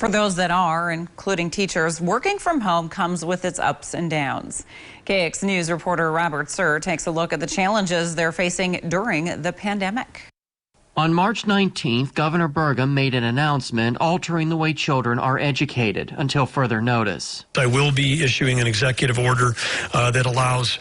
For those that are, including teachers, working from home comes with its ups and downs. KX News reporter Robert Suhr takes a look at the challenges they're facing during the pandemic. On March 19th, Governor Burgum made an announcement altering the way children are educated until further notice. I will be issuing an executive order that allows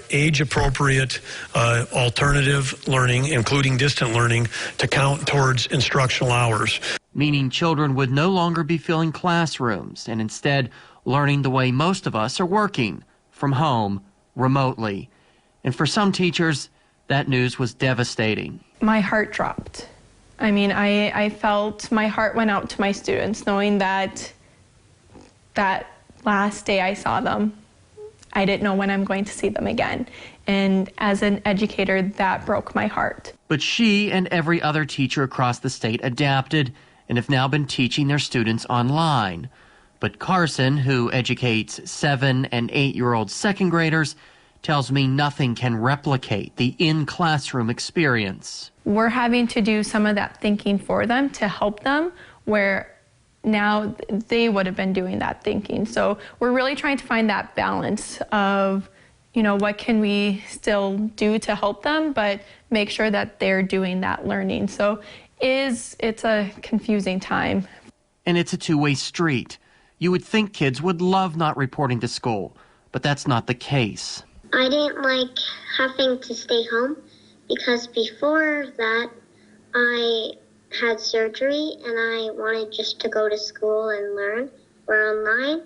age-appropriate alternative learning, including distant learning, to count towards instructional hours. Meaning children would no longer be filling classrooms and instead learning the way most of us are working, from home, remotely. And for some teachers, that news was devastating. My heart dropped. I mean, I felt my heart went out to my students knowing that last day I saw them, I didn't know when I'm going to see them again. And as an educator, that broke my heart. But she and every other teacher across the state adapted and have now been teaching their students online. But Carson, who educates 7- and 8-year-old second graders, tells me nothing can replicate the in-classroom experience. We're having to do some of that thinking for them to help them, where now they would have been doing that thinking. So we're really trying to find that balance of, what can we still do to help them, but make sure that they're doing that learning. So it's a confusing time. And it's a two-way street. You would think kids would love not reporting to school, but that's not the case. I didn't like having to stay home because before that I had surgery and I wanted just to go to school and learn. Where online,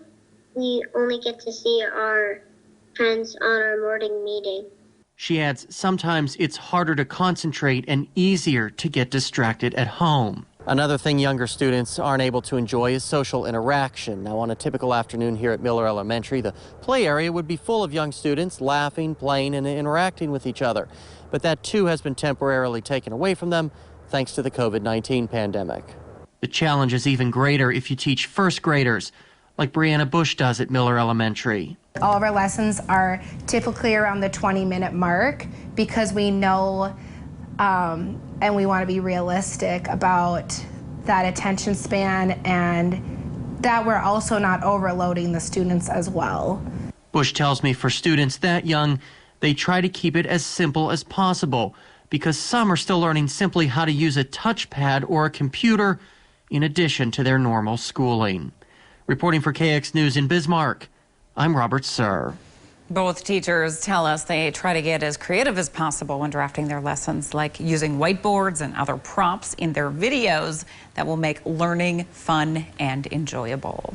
we only get to see our friends on our morning meeting. She adds sometimes it's harder to concentrate and easier to get distracted at home. Another thing younger students aren't able to enjoy is social interaction. Now, on a typical afternoon here at Miller Elementary, the play area would be full of young students laughing, playing, and interacting with each other. But that too has been temporarily taken away from them thanks to the COVID-19 pandemic. The challenge is even greater if you teach first graders, like Brianna Bush does at Miller Elementary. All of our lessons are typically around the 20-minute mark because we know and we want to be realistic about that attention span and that we're also not overloading the students as well. Bush tells me for students that young, they try to keep it as simple as possible because some are still learning simply how to use a touchpad or a computer in addition to their normal schooling. Reporting for KX News in Bismarck, I'm Robert Suhr. Both teachers tell us they try to get as creative as possible when drafting their lessons, like using whiteboards and other props in their videos that will make learning fun and enjoyable.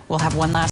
We'll have one last